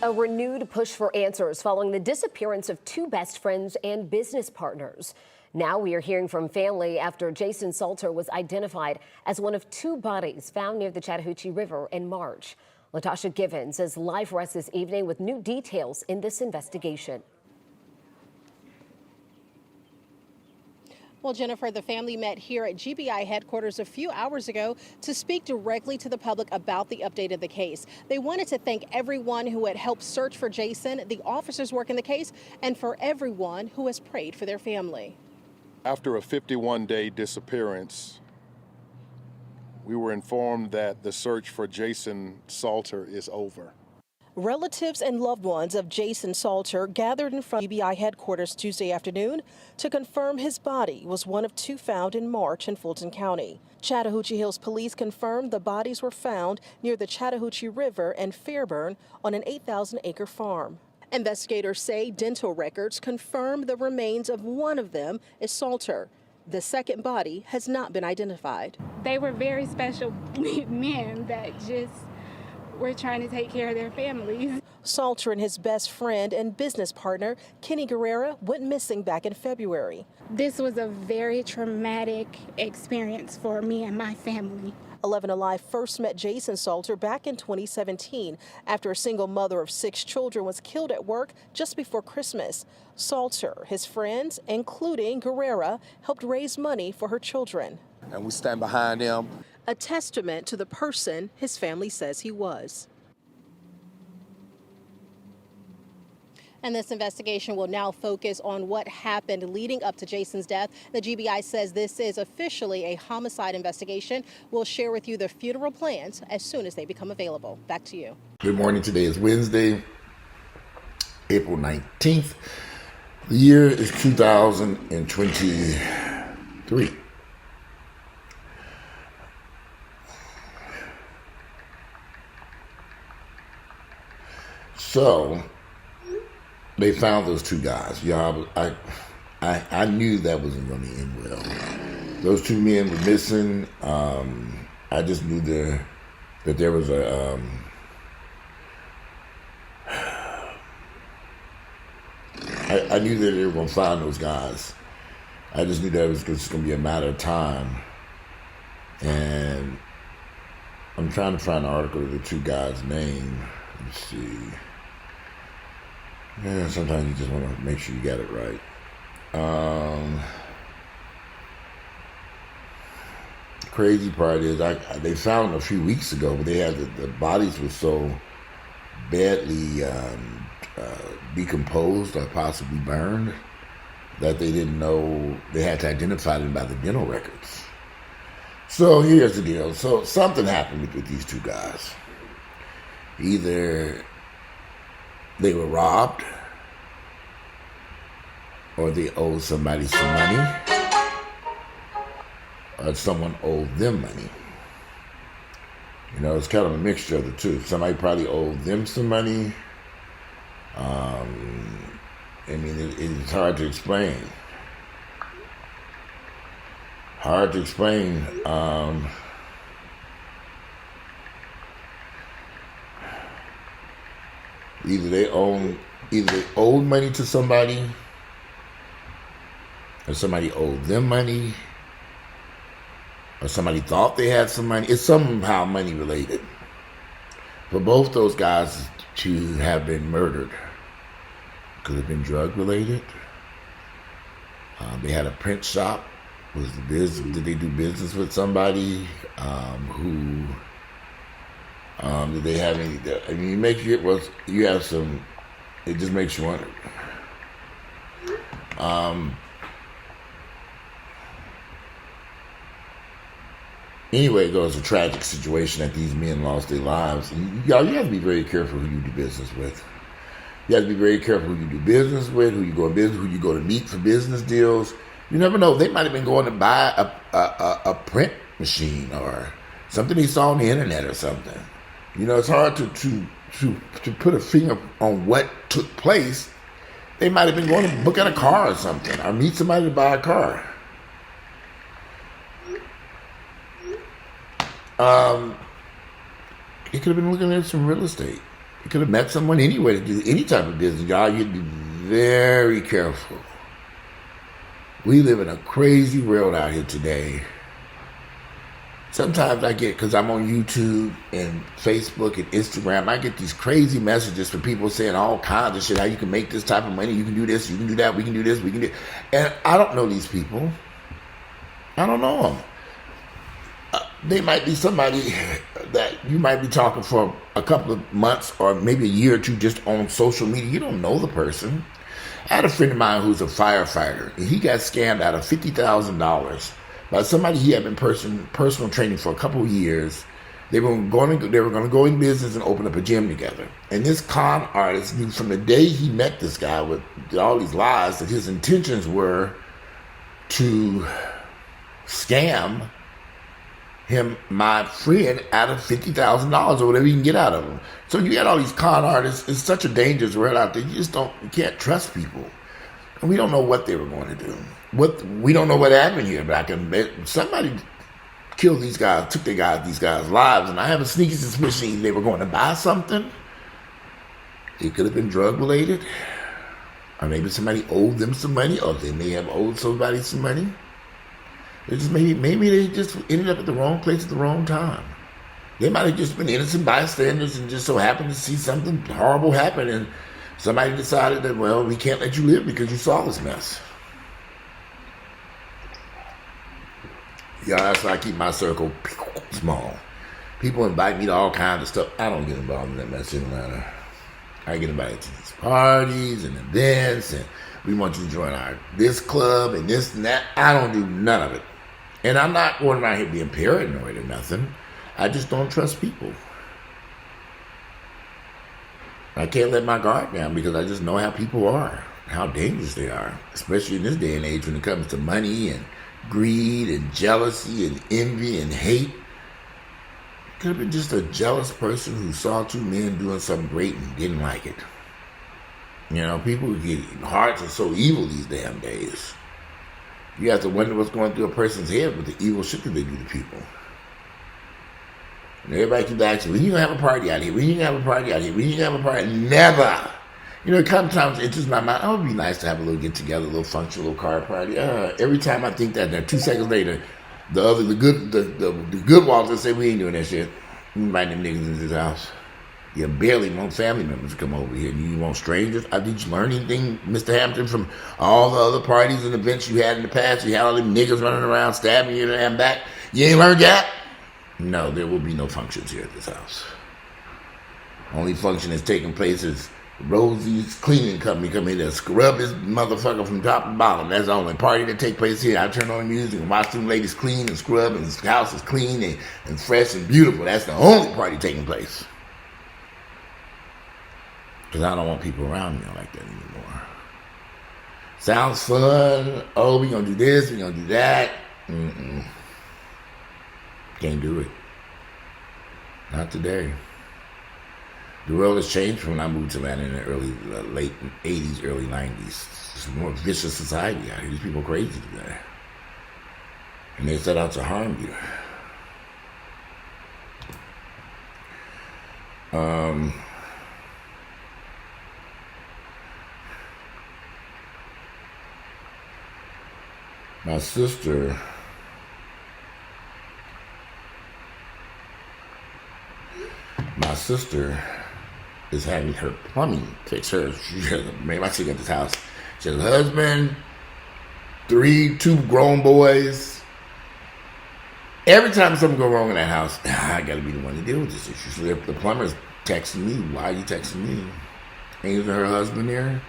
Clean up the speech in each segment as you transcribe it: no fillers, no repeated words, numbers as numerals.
A renewed push for answers following the disappearance of two best friends and business partners. Now we are hearing from family after Jason Salter was identified as one of two bodies found near the Chattahoochee River in March. Latasha Givens says live for us this evening with new details in this investigation. Well, Jennifer, the family met here at GBI headquarters a few hours ago to speak directly to the public about the update of the case. They wanted to thank everyone who had helped search for Jason, the officers working the case, and for everyone who has prayed for their family. After a 51-day disappearance, we were informed that the search for Jason Salter is over. Relatives and loved ones of Jason Salter gathered in front of GBI headquarters Tuesday afternoon to confirm his body was one of two found in March in Fulton County. Chattahoochee Hills Police confirmed the bodies were found near the Chattahoochee River and Fairburn on an 8,000-acre farm. Investigators say dental records confirm the remains of one of them is Salter. The second body has not been identified. They were very special men that just were trying to take care of their families. Salter and his best friend and business partner, Kenny Guerrera, went missing back in February. This was a very traumatic experience for me and my family. 11 Alive first met Jason Salter back in 2017 after a single mother of 6 children was killed at work just before Christmas. Salter, his friends, including Guerrera, helped raise money for her children. And we stand behind them. A testament to the person his family says he was. And this investigation will now focus on what happened leading up to Jason's death. The GBI says this is officially a homicide investigation. We'll share with you the funeral plans as soon as they become available. Back to you. Good morning. Today is Wednesday, April 19th. The year is 2023. So they found those two guys. Yeah, I knew that wasn't going to end well. Those two men were missing. I just knew that there was a I knew that they were going to find those guys. I just knew that it was just going to be a matter of time. And I'm trying to find an article of the two guys' name. Let's see. Yeah, sometimes you just want to make sure you got it right. The crazy part is they found them a few weeks ago, but they had the bodies were so badly decomposed or possibly burned that they didn't know they had to identify them by the dental records. So here's the deal. So something happened with these two guys. Either they were robbed, or they owed somebody some money, or someone owed them money. You know, it's kind of a mixture of the two. Somebody probably owed them some money. I mean, it's hard to explain. Hard to explain. Either they owed money to somebody, or somebody owed them money, or somebody thought they had some money. It's somehow money related. For both those guys to have been murdered, could have been drug related. They had a print shop. Did they do business with somebody who? Did they have any? I mean, it makes you you have some. It just makes you wonder. Anyway, it was a tragic situation that these men lost their lives. And y'all, you have to be very careful who you do business with. You have to be very careful who you do business with, who you go in business, who you go to meet for business deals. You never know. They might have been going to buy a print machine or something they saw on the internet or something. You know, it's hard to put a finger on what took place. They might have been going to book out a car or something, or meet somebody to buy a car. He could have been looking at some real estate. You could have met someone anyway to do any type of business, y'all. You'd be very careful. We live in a crazy world out here today. Sometimes I get, because I'm on YouTube and Facebook and Instagram, I get these crazy messages from people saying all kinds of shit, how you can make this type of money, you can do this, you can do that, we can do this, we can do. And I don't know these people. I don't know them. They might be somebody that you might be talking for a couple of months or maybe a year or two just on social media. You don't know the person. I had a friend of mine who's a firefighter, and he got scammed out of $50,000 by somebody he had been personal training for a couple of years. They were going to go in business and open up a gym together. And this con artist knew from the day he met this guy with all these lies that his intentions were to scam him, my friend, out of $50,000 or whatever you can get out of him. So you got all these con artists. It's such a dangerous world out there. You can't trust people. And we don't know what they were going to do. We don't know what happened here, but I can bet somebody killed these guys, took these guys' lives, and I have a sneaky suspicion they were going to buy something. It could have been drug related, or maybe somebody owed them some money, or they may have owed somebody some money. Maybe they just ended up at the wrong place at the wrong time. They might have just been innocent bystanders and just so happened to see something horrible happen, and somebody decided that, well, we can't let you live because you saw this mess. Yeah, that's why I keep my circle small. People invite me to all kinds of stuff. I don't get involved in that mess in Atlanta. I get invited to these parties and events, and we want you to join this club and this and that. I don't do none of it. And I'm not going around here being paranoid or nothing. I just don't trust people. I can't let my guard down because I just know how people are, how dangerous they are, especially in this day and age when it comes to money and greed and jealousy and envy and hate. Could have been just a jealous person who saw two men doing something great and didn't like it. You know, people get hearts are so evil these damn days. You have to wonder what's going through a person's head with the evil shit that they do to people. And everybody keeps asking, when you gonna have a party out here? When you gonna have a party out here? When you gonna have a party? Never. You know, sometimes it enters my mind, oh, it would be nice to have a little get together, a little function, a little car party. Every time I think that, 2 seconds later, the good walkers say we ain't doing that shit. We invite them niggas into this house. You barely want family members to come over here. You want strangers? Did you learn anything, Mr. Hampton, from all the other parties and events you had in the past? You had all them niggas running around stabbing you in the damn back. You ain't learned that? No, there will be no functions here at this house. Only function that's taking place is Rosie's cleaning company come in and scrub this motherfucker from top to bottom. That's the only party that take place here. I turn on the music and watch them ladies clean and scrub, and the house is clean and fresh and beautiful. That's the only party taking place. Because I don't want people around me like that anymore. Sounds fun. Oh, we gonna do this, we gonna do that. Can't do it. Not today. The world has changed from when I moved to Atlanta in the late 80s, early 90s. It's a more vicious society out here. These people are crazy today. And they set out to harm you. My sister is having her plumbing fixed. My sister got this house. She has a husband, two grown boys. Every time something go wrong in that house, I got to be the one to deal with this issue. So the plumber's texting me. Why are you texting me? Ain't her husband there?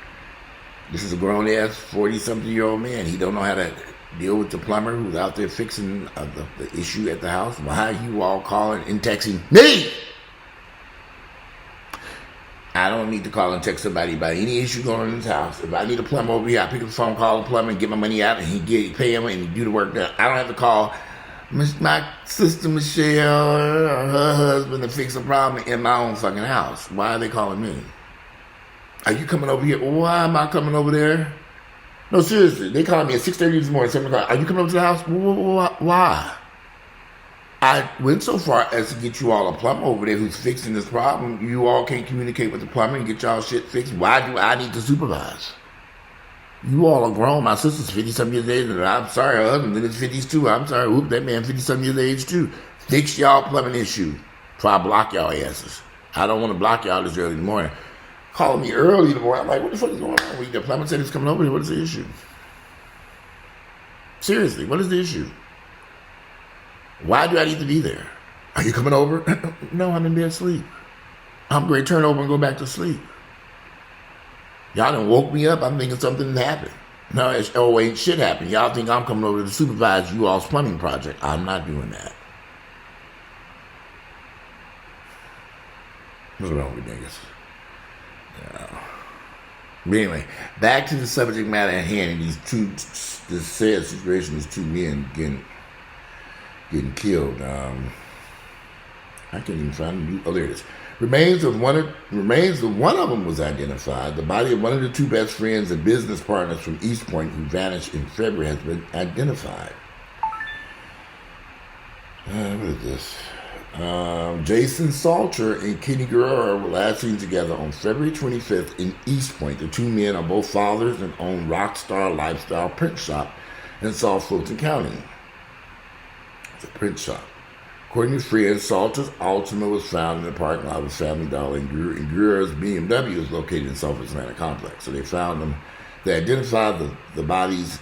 This is a grown-ass 40-something-year-old man. He don't know how to deal with the plumber who's out there fixing the issue at the house. Why are you all calling and texting me? I don't need to call and text somebody about any issue going on in this house. If I need a plumber over here, I pick up the phone, call the plumber, and get my money out, and he pay him and do the work done. I don't have to call my sister Michelle or her husband to fix a problem in my own fucking house. Why are they calling me? Are you coming over here? Why am I coming over there? No, seriously. They called me at 6:30 this morning, 7 o'clock. Are you coming over to the house? Why? I went so far as to get you all a plumber over there who's fixing this problem. You all can't communicate with the plumber and get y'all shit fixed. Why do I need to supervise? You all are grown. My sister's 50-some years of age, and I'm sorry, her husband's in his 50s too. I'm sorry, whoop, that man 50-some years of age too. Fix y'all plumbing issue. Try to block y'all asses. I don't want to block y'all this early in the morning. Calling me early in the morning. I'm like, what the fuck is going on? The plumber said he's coming over here. What is the issue? Seriously, what is the issue? Why do I need to be there? Are you coming over? No, I'm in bed asleep. I'm going to turn over and go back to sleep. Y'all done woke me up. I'm thinking something happened. No, ain't shit happened. Y'all think I'm coming over to supervise you all's plumbing project. I'm not doing that. What's wrong with niggas? Yeah. But anyway, back to the subject matter at hand. This sad situation, these two men getting killed. I can't even find. Oh, there it is. Remains of one of them was identified. The body of one of the two best friends and business partners from East Point who vanished in February has been identified. What is this? Jason Salter and Kenny Guerrero were last seen together on February 25th in East Point. The two men are both fathers and own Rockstar Lifestyle Print Shop in South Fulton County. It's a print shop. According to friends, Salter's Altima was found in the parking lot of his Family Dollar, and Guerrero's BMW is located in South Atlanta Complex. So they found them. They identified the bodies.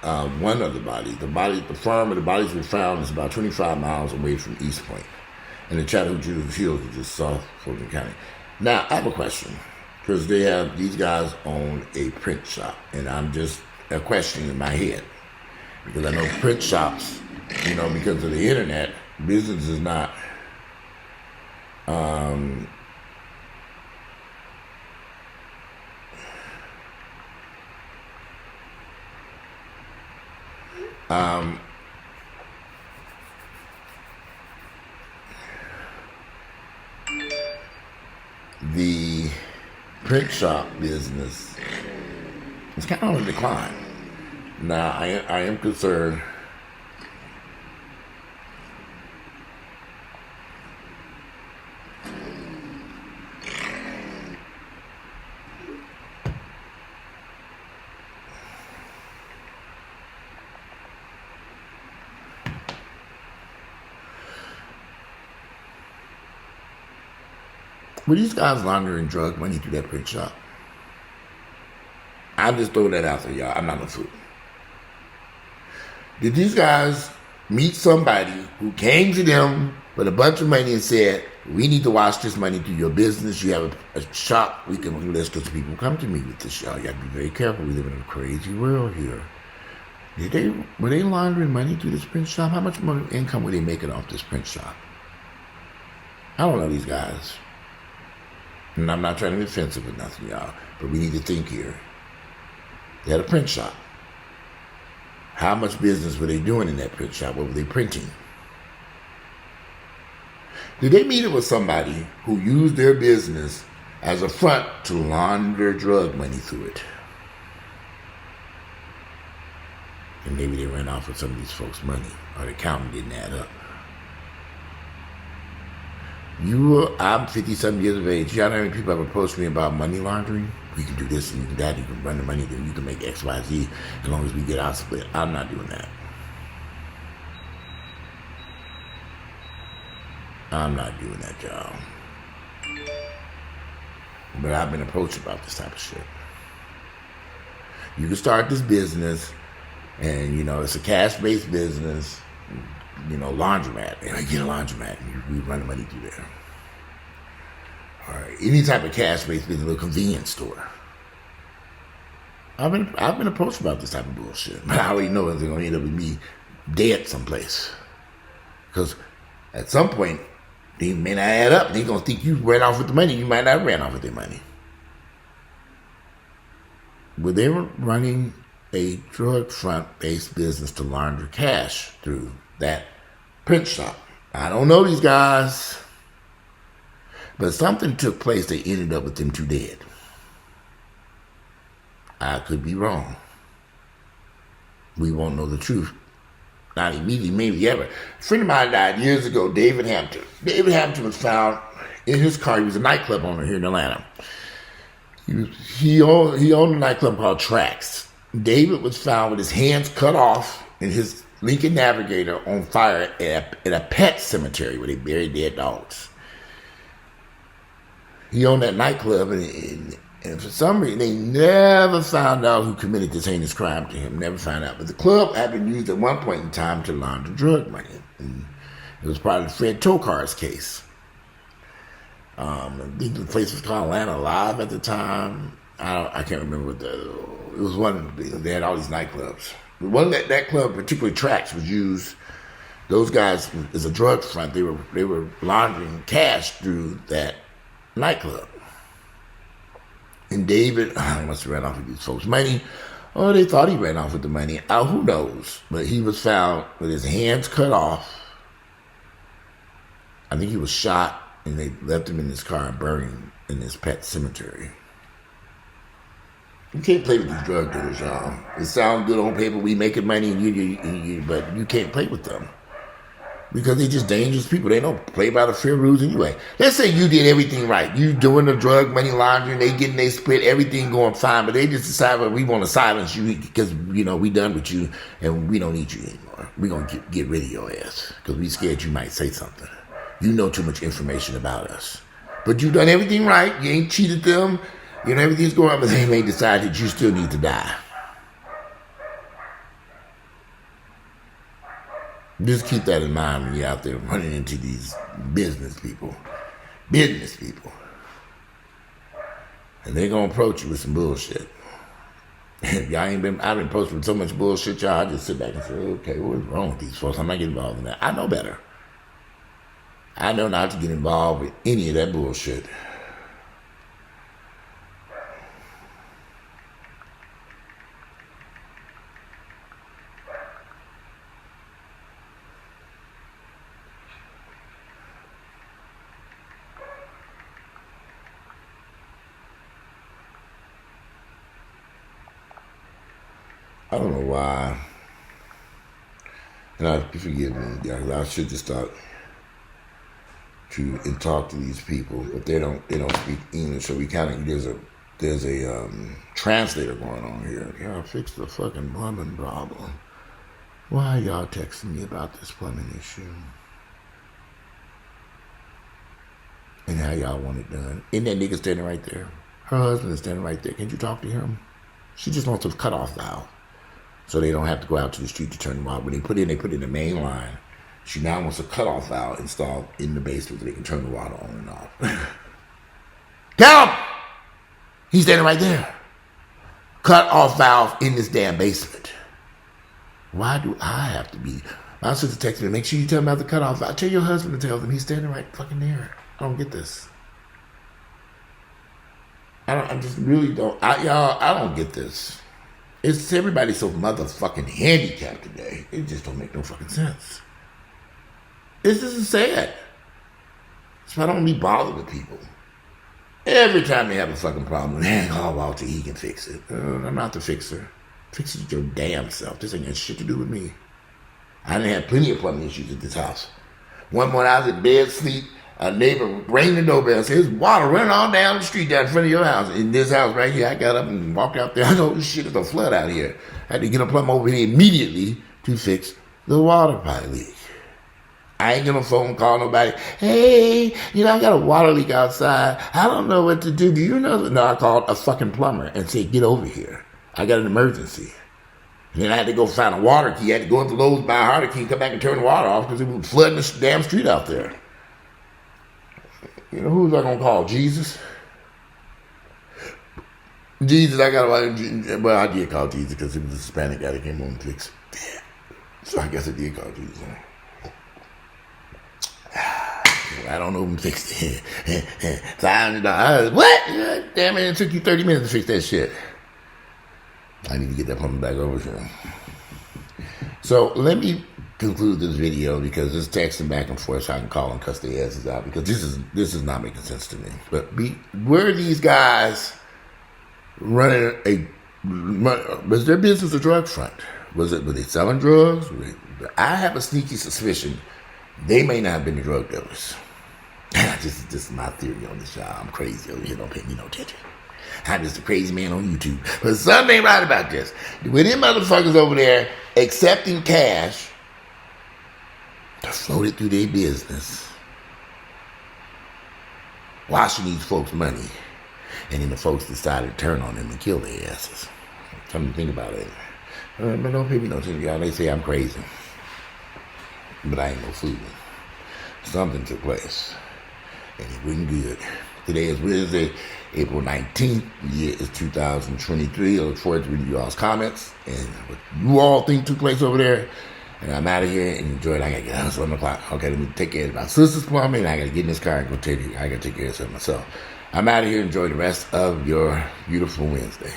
One of the bodies. The farm where the bodies were found is about 25 miles away from East Point, in the Chattahoochee Hills, which is South Fulton County. Now, I have a question, because these guys own a print shop, and I'm just a question in my head, because I know print shops, because of the internet, business is not, the print shop business is kind of on a decline. Now, I am concerned were these guys laundering drug money through that print shop? I'm just throwing that out there, y'all. I'm not a fool. Did these guys meet somebody who came to them with a bunch of money and said, we need to wash this money through your business. You have a shop. We can do this because people come to me with this, y'all. You got to be very careful. We live in a crazy world here. Were they laundering money through this print shop? How much money income were they making off this print shop? I don't know these guys. And I'm not trying to be offensive or nothing, y'all, but we need to think here. They had a print shop. How much business were they doing in that print shop? What were they printing? Did they meet up with somebody who used their business as a front to launder drug money through it? And maybe they ran off with some of these folks' money, or the accountant didn't add up. I'm 50-something years of age. Y'all know how many people have approached me about money laundering? We can do this and you can that, you can run the money, then you can make X, Y, Z, as long as we get our split. I'm not doing that. I'm not doing that, y'all. But I've been approached about this type of shit. You can start this business, and, it's a cash-based business, laundromat. And I get a laundromat, and we run the money through there. All right, any type of cash-based business, a convenience store. I've been approached about this type of bullshit, but I already know it's going to end up with me dead someplace. Because at some point, they may not add up. They're going to think you ran off with the money. You might not ran off with their money. But they were running a drug front-based business to launder cash through that print shop. I don't know these guys, but something took place that ended up with them two dead. I could be wrong. We won't know the truth not immediately, maybe ever. A friend of mine died years ago, David Hampton. David Hampton was found in his car. He was a nightclub owner here in Atlanta. He owned a nightclub called Trax. David was found with his hands cut off and his Lincoln Navigator on fire at a pet cemetery where they buried dead dogs. He owned that nightclub, and for some reason, they never found out who committed this heinous crime to him. Never found out. But the club had been used at one point in time to launder drug money. And it was part of the Fred Tokar's case. I think the place was called Atlanta Live at the time. I can't remember what it was. One, they had all these nightclubs. The one that club, particularly Trax, was used. Those guys, as a drug front, they were laundering cash through that nightclub. And David must have ran off with these folks' money. Or they thought he ran off with the money. Who knows? But he was found with his hands cut off. I think he was shot, and they left him in his car and buried him in this pet cemetery. You can't play with these drug dealers, y'all. It sounds good on paper. We making money, but you can't play with them. Because they're just dangerous people. They don't play by the fair rules anyway. Let's say you did everything right. You doing the drug money laundering, they getting they split, everything going fine, but they just decide, well, we want to silence you because, we done with you and we don't need you anymore. We're going to get rid of your ass because we scared you might say something. You know too much information about us. But you done everything right. You ain't cheated them. Everything's going on, but they may decide that you still need to die. Just keep that in mind when you're out there running into these business people. And they're going to approach you with some bullshit. I've been approached with so much bullshit, y'all, I just sit back and say, okay, what's wrong with these folks? I'm not getting involved in that. I know better. I know not to get involved with any of that bullshit. I don't know why. And forgive me, guys. I should just start to talk to these people, but they don't speak English, so we kind of there's a translator going on here. Y'all fix the fucking plumbing problem. Why are y'all texting me about this plumbing issue? And how y'all want it done? Isn't that nigga standing right there? Her husband is standing right there. Can't you talk to him? She just wants a cutoff valve, so they don't have to go out to the street to turn them off. When they put in the main line. She now wants a cutoff valve installed in the basement so they can turn the water on and off. Tell him! He's standing right there. Cut-off valve in this damn basement. Why do I have to be? My sister texted me, make sure you tell him about the cutoff valve. Tell your husband to tell them he's standing right fucking there. I don't get this. I don't get this. It's everybody's so motherfucking handicapped today. It just don't make no fucking sense. This isn't sad. So I don't be bothered with people. Every time they have a fucking problem, Walter, he can fix it. I'm not the fixer. Fix it your damn self. This ain't got shit to do with me. I done had plenty of plumbing issues at this house. One morning I was in bed, sleep. A neighbor rang the doorbell and said, there's water running all down the street down in front of your house. In this house right here, I got up and walked out there. I know, this shit is a flood out here. I had to get a plumber over here immediately to fix the water pipe leak. I ain't gonna phone call nobody. Hey, I got a water leak outside. I don't know what to do. Do you know? No, I called a fucking plumber and said, get over here. I got an emergency. And then I had to go find a water key. I had to go up to Lowe's, buy a harder key, come back and turn the water off because it was flooding the damn street out there. Who was I gonna call? Jesus? Jesus, I did call Jesus because it was a Hispanic guy that came home and fixed it. So I guess I did call Jesus. I don't know who fixed it. $500. What? Damn it, it took you 30 minutes to fix that shit. I need to get that plumber back over here. So let me conclude this video because it's texting back and forth so I can call and cuss their asses out because this is not making sense to me. But where are these guys running was their business a drug front? Were they selling drugs? I have a sneaky suspicion they may not have been the drug dealers. This is my theory on this, y'all. I'm crazy over here. Don't pay me no attention. I'm just a crazy man on YouTube. But something ain't right about this. When them motherfuckers over there accepting cash to float it through their business, washing these folks' money, and then the folks decided to turn on them and kill their asses. Something to think about it. But don't pay me no attention, y'all. They say I'm crazy. But I ain't no fool. Something took place. And it wasn't good. Today is Wednesday, April 19th. The year is 2023. I look forward to reading you all's comments and what you all think took place over there. And I'm out of here and enjoy it. I gotta get out at 7 o'clock. Okay, let me take care of my sister's plumbing. And I gotta get in this car and go I gotta take care of something myself. I'm out of here. Enjoy the rest of your beautiful Wednesday.